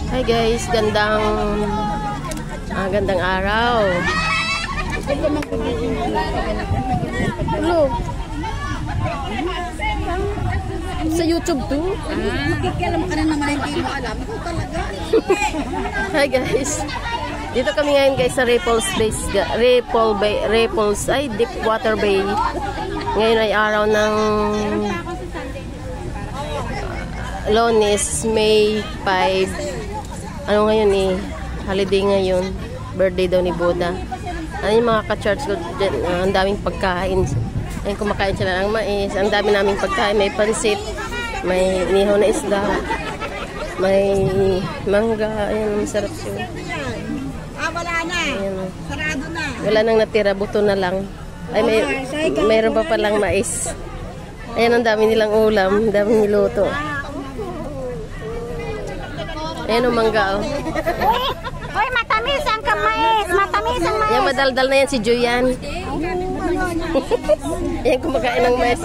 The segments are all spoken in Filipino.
Hi guys, gandang araw. Hello. Sa YouTube to? Makikialam ka na naman, hindi mo alam. Ito talaga. Hi guys. Dito kami ngayon guys sa Deepwater Bay. Ngayon ay araw ng Lunes, May 5. Ano ngayon eh? Holiday ngayon. Birthday daw ni Buddha. Ano yung mga ka-church ko dyan? Ang daming pagkain. Ayun, kumakain sila ng mais. Ang dami naming pagkain. May pansit. May nihaw na isda. May mangga. Ayun, masarap siya. Wala na. Ayun, Sarado na. wala nang natira. Buto na lang. Ay, mayroon pa palang mais. Ayan, ang dami nilang ulam. Ang dami niluto. Ayan ang mangga, oh. Hoy, matamis ang mais. Matamis ang mais. Yan, madaldal na yan si Juyan. Ayan, kumakain ng mais.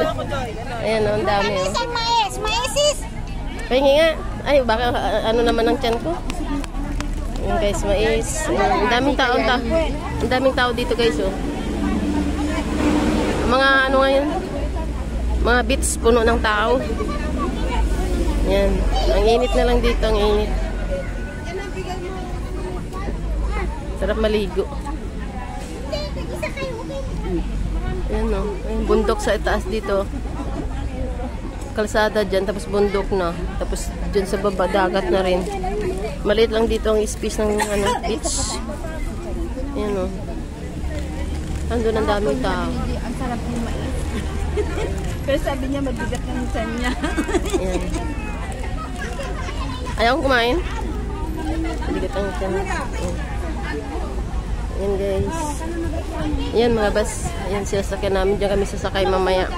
Ayan, oh, ang dami, oh. Matamis ang mais. Maisis. Pahingi nga. Ay, baka ano naman ang tiyan ko. Ayan, guys, mais. Ayan, ang daming tao, ang daming tao dito, guys, oh. Mga ano ngayon? Mga beach, puno ng tao. Ayan. Ang init na lang dito, ang init. Sarap maligo. Ayan, o. Ayan, bundok sa itaas dito. Kalsada dyan, tapos bundok na. Tapos dyan sa baba, dagat na rin. Maliit lang dito ang space ng ano, beach. Ayan, o. Andun ang daming tao. Ang sarap ng mais. Pero sabi niya, mabigat ng tiyan niya. Ayan. Ayaw kong kumain. Mabigat ang tiyan. Ayan, guys. Ayan, mga bus. Ayan, sinasakyan namin. Diyan kami sasakay mamaya.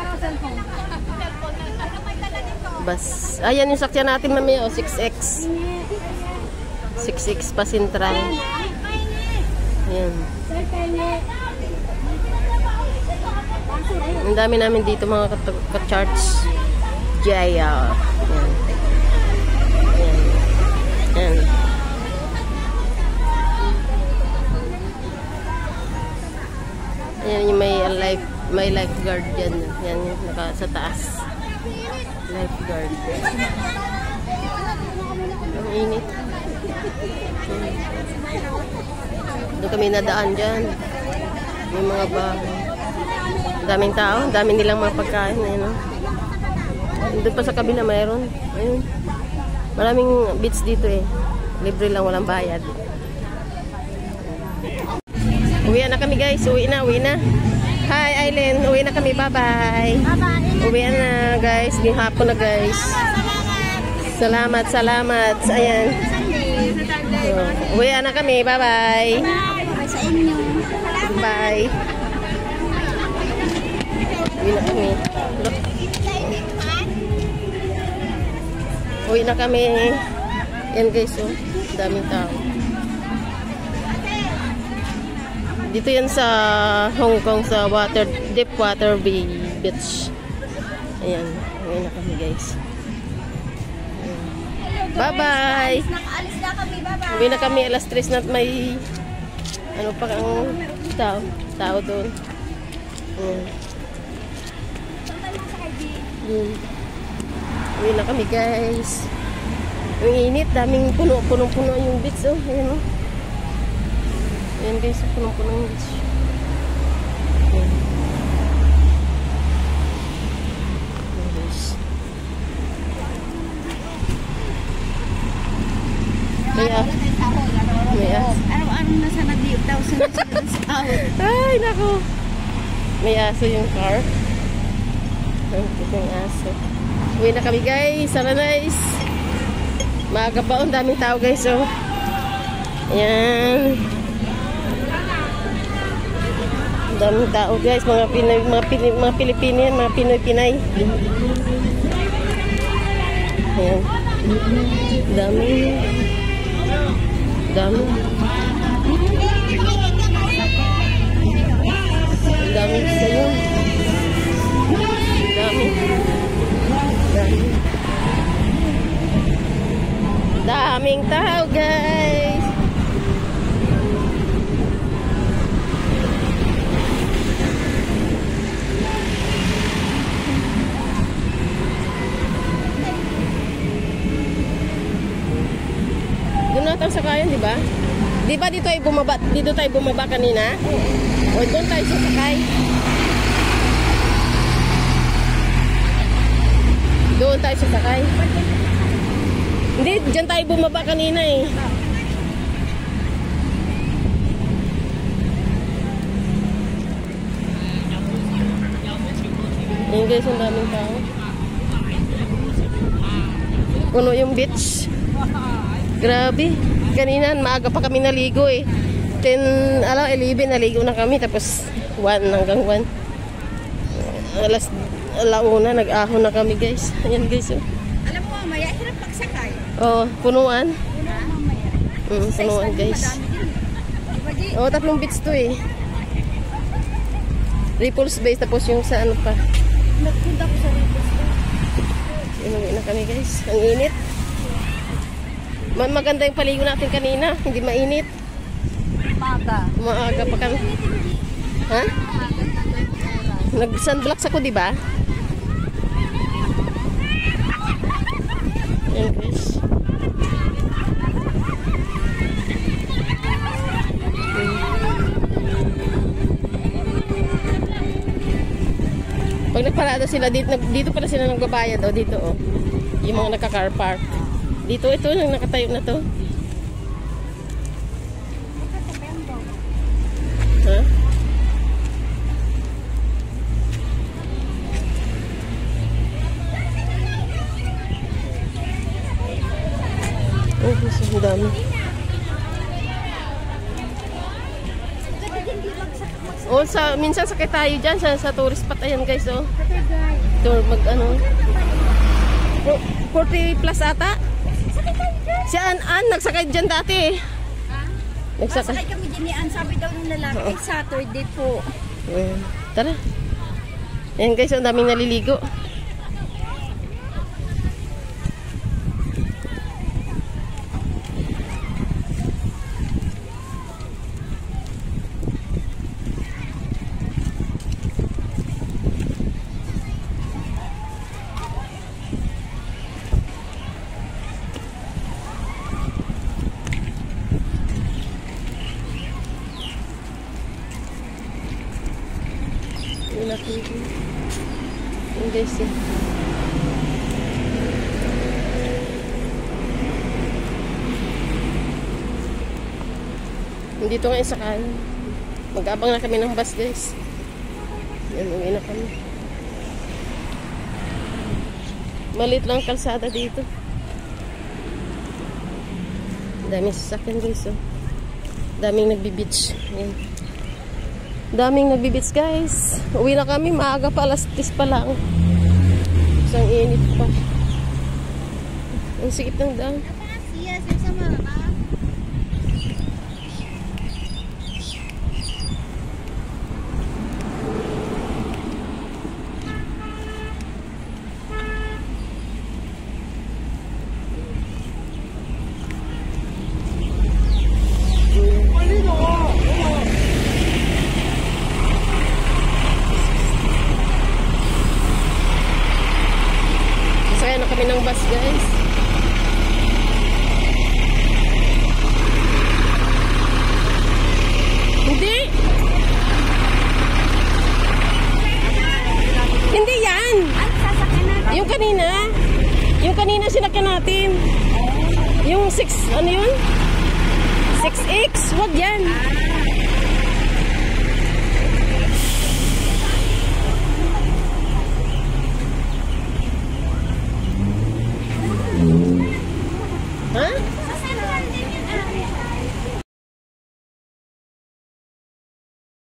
Bus. Ayan yung sakyan natin mamaya. O, 6X. 6X pa Sentral. Ayan. Ang dami namin dito mga ka-charge. Jaya. Ayan. Ayan. Ayan. Ayan yung may lifeguard dyan. Yan yung sa taas. Lifeguard. Ang init. Doon kami nadaan dyan. May mga bahay. Daming tao, dami nilang mga pagkain. Ayun, no? Doon pa sa kabila mayroon. Ayun. Maraming beach dito eh. Libre lang, walang bayad. Uwi na kami guys, uwi na. Hi Aileen, uwi na kami, bye-bye. Uwi na guys, di hapon na guys. Salamat. Ayan. So, uwi na kami, bye-bye. Sa inyo. Bye. Uwi na kami. Uwi na kami. Yan guys, oh. Daming tao. Dito yan sa Hong Kong, sa Deepwater Bay Beach. Ayan. Uwi na kami guys. Bye-bye. Nakaalis na kami, bye-bye. Uwi na kami, alas 3 na may ano pa ang tao doon. Uwi na kami guys. Ang init, daming puno yung beach, oh. Ayan, oh. Ayan guys, puno yung beach. Ayan. Ayan guys. May Araw-araw na sana diyo daw sa sahod. Ay, naku. May aso yung car. Yung aso. Uwi na kami guys. Sana nice. Maaga pa. Ang daming tao guys. Oh. Ayan. Ang daming tao guys. Mga Pilipino yan. Mga Pinoy-Pinay. Ayan. Dami. Dami. Dami sa'yo. Dami. Dami. daming tao, guys. Doon natin sakayan, di ba? Di ba dito tayo bumaba kanina? O doon tayo sasakay. Doon tayo sasakay. Hindi, dyan tayo bumaba kanina eh. Ayun guys, ang daming tao. Puno yung beach. Grabe. Kanina, maaga pa kami naligo eh. 11 naligo na kami. Tapos 1 hanggang 1. Alauna, nag-ahon na kami guys. Ayan guys oh. Alam mo, mamaya, hirap pagsakay. Oh, punuan. Mamaya. Punuan guys. Oh, 3 beach to eh. Ripples Bay, tapos yung sa ano pa. Nagpunta ko sa Ripples Bay. Inuwi na kami guys. Ang init. Maganda yung paligo natin kanina. Hindi mainit. Maaga pa kami. Ha? Nag-sunblocks ako, di ba? Ayan guys. Pag nagparada sila dito pala sila nagbabayad oh, dito oh. Yung mga nagka-car park. Dito ito nang nakatayo na to. Ha? Oh, ang dami. Oh, minsan sakay tayo dyan sa tourist spot. Ayan guys, oh. Ito, mag-ano. 40 plus ata. Si An nagsakay dyan dati. Nagsakay kami din ni Ann. Sabi daw ng lalaki, ay Saturday po. Tara. Ayan guys, ang daming naliligo. Yung guys eh. Dito nga isakay. Mag-abang na kami ng bus guys. Yan, uwi na kami. Malit lang kalsada dito. Daming sasakyan guys oh. Daming nagbi-beach. Yan. Daming nagbibits guys. Uwi na kami, maaga pa, alas 10 pa lang. Isang init pa. Ang sikip ng daan. Yes, sama ka. Sakay na kami ng bus guys. Hindi. Hindi yan. Yung kanina. Yung kanina sinakyan natin. Yung 6, ano yun? 6X. Wag yan.